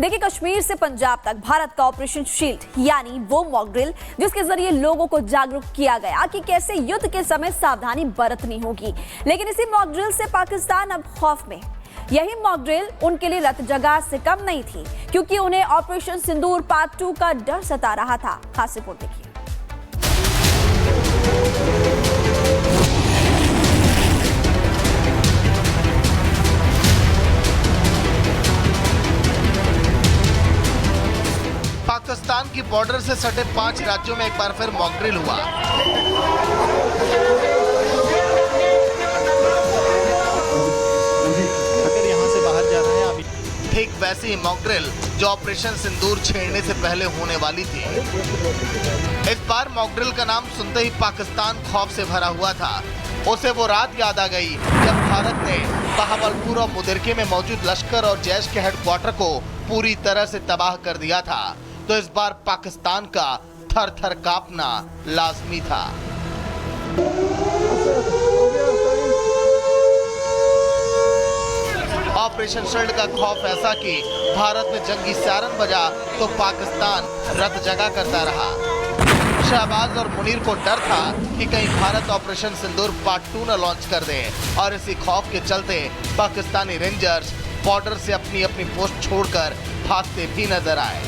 देखिए, कश्मीर से पंजाब तक भारत का ऑपरेशन शील्ड यानी वो मॉक ड्रिल जिसके जरिए लोगों को जागरूक किया गया कि कैसे युद्ध के समय सावधानी बरतनी होगी। लेकिन इसी मॉक ड्रिल से पाकिस्तान अब खौफ में। यही मॉक ड्रिल उनके लिए रत जगह से कम नहीं थी, क्योंकि उन्हें ऑपरेशन सिंदूर पार्ट 2 का डर सता रहा था। खास रिपोर्ट देखिए। पाकिस्तान की बॉर्डर से सटे 5 राज्यों में एक बार फिर मॉक ड्रिल हुआ। अगर यहाँ से बाहर जा रहे हैं अभी। ठीक वैसी ही मॉक ड्रिल जो ऑपरेशन सिंदूर छेड़ने से पहले होने वाली थी। इस बार मॉक ड्रिल का नाम सुनते ही पाकिस्तान खौफ से भरा हुआ था। उसे वो रात याद आ गई जब भारत ने बहावलपुर और मुदिरके में मौजूद लश्कर और जैश के हेडक्वार्टर को पूरी तरह से तबाह कर दिया था। तो इस बार पाकिस्तान का थर थर कांपना लाजमी था। ऑपरेशन शील्ड का खौफ ऐसा कि भारत में जंगी सायरन बजा तो पाकिस्तान रत जगा करता रहा। शहबाज और मुनीर को डर था कि कहीं भारत ऑपरेशन सिंदूर पार्ट 2 न लॉन्च कर दे, और इसी खौफ के चलते पाकिस्तानी रेंजर्स बॉर्डर से अपनी अपनी पोस्ट छोड़कर भागते भी नजर आए।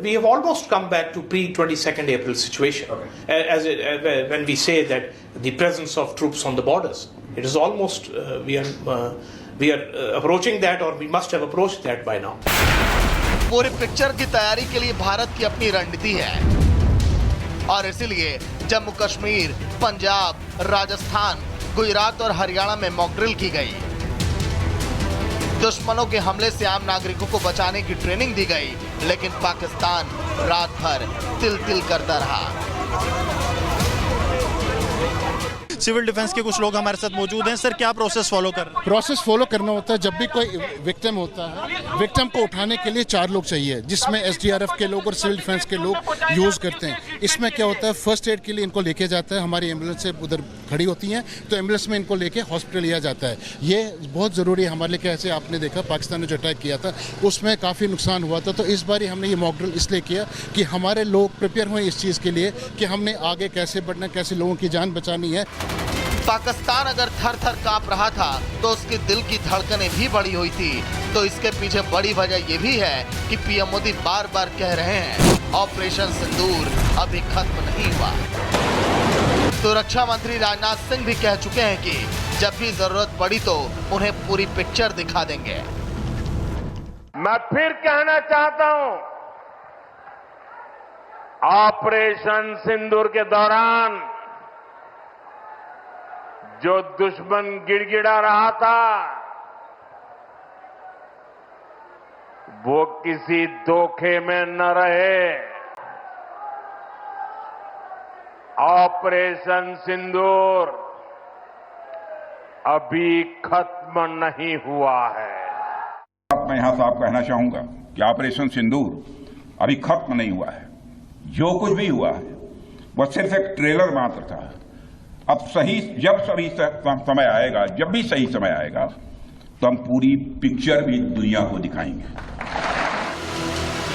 We have almost come back to pre-22nd April situation. Okay. When we say that the presence of troops on the borders, it is almost we are approaching that, or we must have approached that by now. पूरी picture की तैयारी के लिए भारत की अपनी रणनीति है, और इसीलिए जम्मू कश्मीर, पंजाब, राजस्थान, गुजरात और हरियाणा में मॉक ड्रिल की गई। दुश्मनों के हमले से आम नागरिकों को बचाने की ट्रेनिंग दी गई, लेकिन पाकिस्तान रात भर तिल तिल करता रहा। सिविल डिफेंस के कुछ लोग हमारे साथ मौजूद हैं। सर, क्या प्रोसेस फॉलो कर रहे हैं? प्रोसेस फॉलो करना होता है। जब भी कोई विक्टिम होता है, विक्टिम को उठाने के लिए 4 लोग चाहिए, जिसमें एसडीआरएफ के लोग और सिविल डिफेंस के लोग यूज़ करते हैं। इसमें क्या होता है, फर्स्ट एड के लिए इनको लेके जाता है, हमारी एम्बुलेंस से उधर खड़ी होती हैं, तो एम्बुलेंस में इनको लेके हॉस्पिटल लिया जाता है। ये बहुत ज़रूरी है हमारे लिए। कैसे आपने देखा पाकिस्तान ने जो अटैक किया था उसमें काफ़ी नुकसान हुआ था, तो इस बार हमने ये मॉक ड्रिल इसलिए किया कि हमारे लोग प्रिपेयर हुए इस चीज़ के लिए कि हमने आगे कैसे बढ़ना, कैसे लोगों की जान बचानी है। पाकिस्तान अगर थर थर कांप रहा था तो उसके दिल की धड़कनें भी बढ़ी हुई थी। तो इसके पीछे बड़ी वजह यह भी है कि पीएम मोदी बार बार कह रहे हैं ऑपरेशन सिंदूर अभी खत्म नहीं हुआ। तो रक्षा मंत्री राजनाथ सिंह भी कह चुके हैं कि जब भी जरूरत पड़ी तो उन्हें पूरी पिक्चर दिखा देंगे। मैं फिर कहना चाहता हूं, ऑपरेशन सिंदूर के दौरान जो दुश्मन गिड़गिड़ा रहा था वो किसी धोखे में न रहे। ऑपरेशन सिंदूर अभी खत्म नहीं हुआ है। मैं यहां साफ कहना चाहूंगा कि ऑपरेशन सिंदूर अभी खत्म नहीं हुआ है। जो कुछ भी हुआ है वह सिर्फ एक ट्रेलर मात्र था। अब जब समय आएगा, जब भी सही समय आएगा, तो हम पूरी पिक्चर भी दुनिया को दिखाएंगे।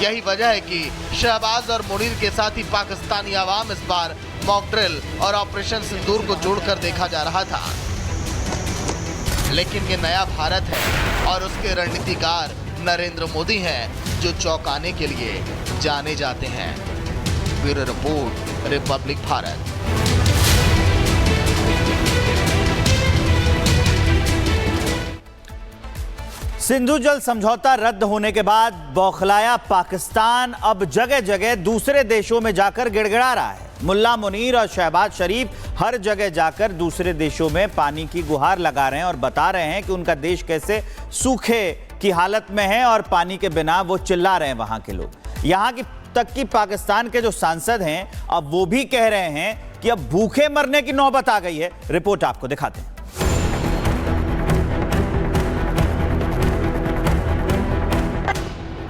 यही वजह है कि शहबाज और मुनीर के साथ ही पाकिस्तानी आवाम इस बार मॉक ड्रिल और ऑपरेशन सिंदूर को जोड़कर देखा जा रहा था। लेकिन ये नया भारत है और उसके रणनीतिकार नरेंद्र मोदी हैं, जो चौंकाने के लिए जाने जाते हैं। Bureau report, Republic Bharat. Sindhu जल समझौता रद्द होने के बाद बौखलाया पाकिस्तान अब जगह जगह दूसरे देशों में जाकर गिड़गिड़ा रहा है। मुल्ला मुनीर और शहबाज शरीफ हर जगह जाकर दूसरे देशों में पानी की गुहार लगा रहे हैं और बता रहे हैं कि उनका देश कैसे सूखे की हालत में है और पानी के बिना वो चिल्ला रहे हैं वहां के लोग। यहां की तक कि पाकिस्तान के जो सांसद हैं अब वो भी कह रहे हैं कि अब भूखे मरने की नौबत आ गई है। रिपोर्ट आपको दिखाते हैं।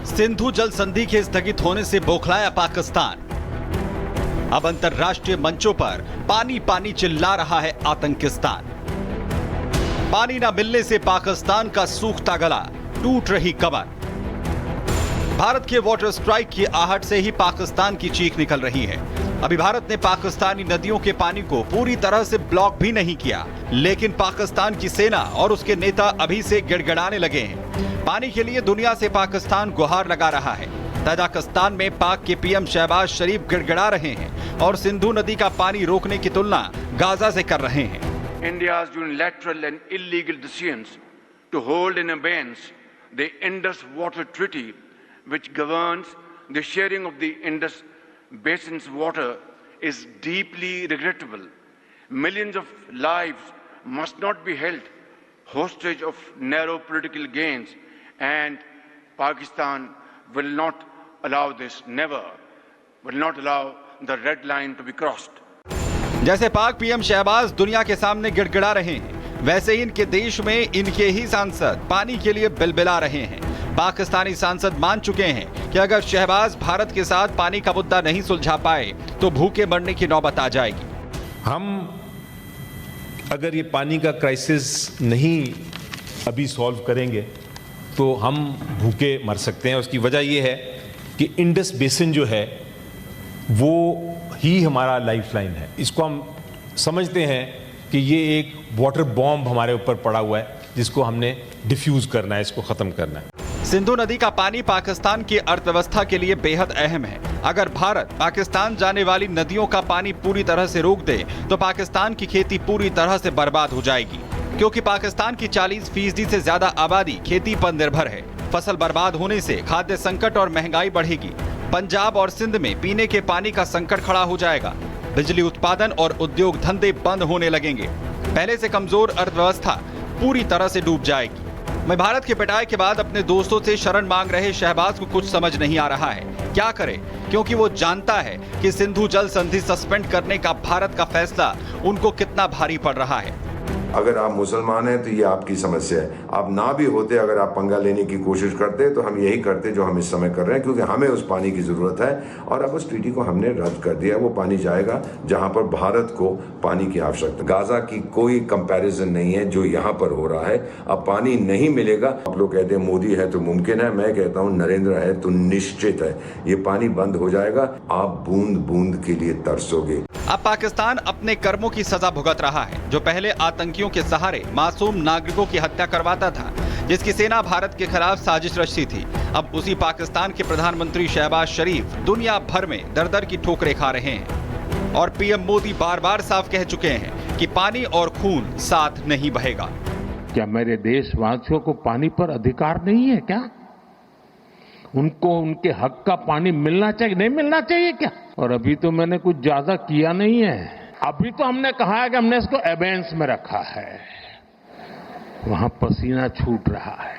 सिंधु जल संधि के स्थगित होने से बौखलाया पाकिस्तान। अब अंतर्राष्ट्रीय मंचों पर पानी पानी चिल्ला रहा है आतंकिस्तान। पानी न मिलने से पाकिस्तान का सूखता गला, टूट रही कमर। भारत के वाटर स्ट्राइक की आहट से ही पाकिस्तान की चीख निकल रही है। अभी भारत ने पाकिस्तानी नदियों के पानी को पूरी तरह से ब्लॉक भी नहीं किया, लेकिन पाकिस्तान की सेना और उसके नेता अभी से गिड़गिड़ाने लगे हैं। पानी के लिए दुनिया से पाकिस्तान गुहार लगा रहा है। तजाकिस्तान में पाक के पीएम शहबाज शरीफ गिड़गिड़ा रहे हैं और सिंधु नदी का पानी रोकने की तुलना गाजा से कर रहे हैं। India's unilateral and illegal decisions to hold in abeyance the Indus Water Treaty, which governs the sharing of the Indus Basin's water, is deeply regrettable. Millions of lives must not be held hostage of narrow political gains, and Pakistan will not allow this, never will not allow the red line to be crossed. जैसे पाक PM Shahbaz दुनिया के सामने गिड़गिड़ा रहे हैं, वैसे ही इनके देश में इनके ही सांसद पानी के लिए बिलबिला रहे हैं। पाकिस्तानी सांसद मान चुके हैं कि अगर शहबाज भारत के साथ पानी का मुद्दा नहीं सुलझा पाए तो भूखे मरने की नौबत आ जाएगी। हम अगर ये पानी का क्राइसिस नहीं अभी सॉल्व करेंगे तो हम भूखे मर सकते हैं। उसकी वजह ये है कि इंडस बेसिन जो है वो ही हमारा लाइफलाइन है। इसको हम समझते हैं कि ये एक वाटर बॉम्ब हमारे ऊपर पड़ा हुआ है जिसको हमने डिफ्यूज करना है, इसको खत्म करना है। सिंधु नदी का पानी पाकिस्तान की अर्थव्यवस्था के लिए बेहद अहम है। अगर भारत पाकिस्तान जाने वाली नदियों का पानी पूरी तरह से रोक दे तो पाकिस्तान की खेती पूरी तरह से बर्बाद हो जाएगी, क्योंकि पाकिस्तान की 40% से ज्यादा आबादी खेती पर निर्भर है। फसल बर्बाद होने से खाद्य संकट और महंगाई बढ़ेगी। पंजाब और सिंध में पीने के पानी का संकट खड़ा हो जाएगा। बिजली उत्पादन और उद्योग धंधे बंद होने लगेंगे। पहले से कमजोर अर्थव्यवस्था पूरी तरह से डूब जाएगी। मैं भारत के पिटाई के बाद अपने दोस्तों से शरण मांग रहे शहबाज को कुछ समझ नहीं आ रहा है क्या करे, क्योंकि वो जानता है कि सिंधु जल संधि सस्पेंड करने का भारत का फैसला उनको कितना भारी पड़ रहा है। अगर आप मुसलमान हैं तो ये आपकी समस्या है। आप ना भी होते, अगर आप पंगा लेने की कोशिश करते तो हम यही करते जो हम इस समय कर रहे हैं, क्योंकि हमें उस पानी की ज़रूरत है। और अब उस ट्रीटी को हमने रद्द कर दिया। वो पानी जाएगा जहां पर भारत को पानी की आवश्यकता। गाजा की कोई कंपैरिजन नहीं है जो यहाँ पर हो रहा है। अब पानी नहीं मिलेगा। आप लोग कहते हैं मोदी है तो मुमकिन है, मैं कहता हूँ नरेंद्र है तो निश्चित है। ये पानी बंद हो जाएगा। आप बूंद बूंद के लिए तरसोगे। अब पाकिस्तान अपने कर्मों की सजा भुगत रहा है। जो पहले आतंकियों के सहारे मासूम नागरिकों की हत्या करवाता था, जिसकी सेना भारत के खिलाफ साजिश रचती थी, अब उसी पाकिस्तान के प्रधानमंत्री शहबाज शरीफ दुनिया भर में दर-दर की ठोकरें खा रहे हैं। और पीएम मोदी बार-बार साफ कह चुके हैं कि पानी और खून साथ नहीं बहेगा। क्या मेरे देशवासियों को पानी पर अधिकार नहीं है क्या? उनको उनके हक का पानी मिलना चाहिए, नहीं मिलना चाहिए क्या? और अभी तो मैंने कुछ ज्यादा किया नहीं है। अभी तो हमने कहा है कि हमने इसको एबेंस में रखा है। वहां पसीना छूट रहा है।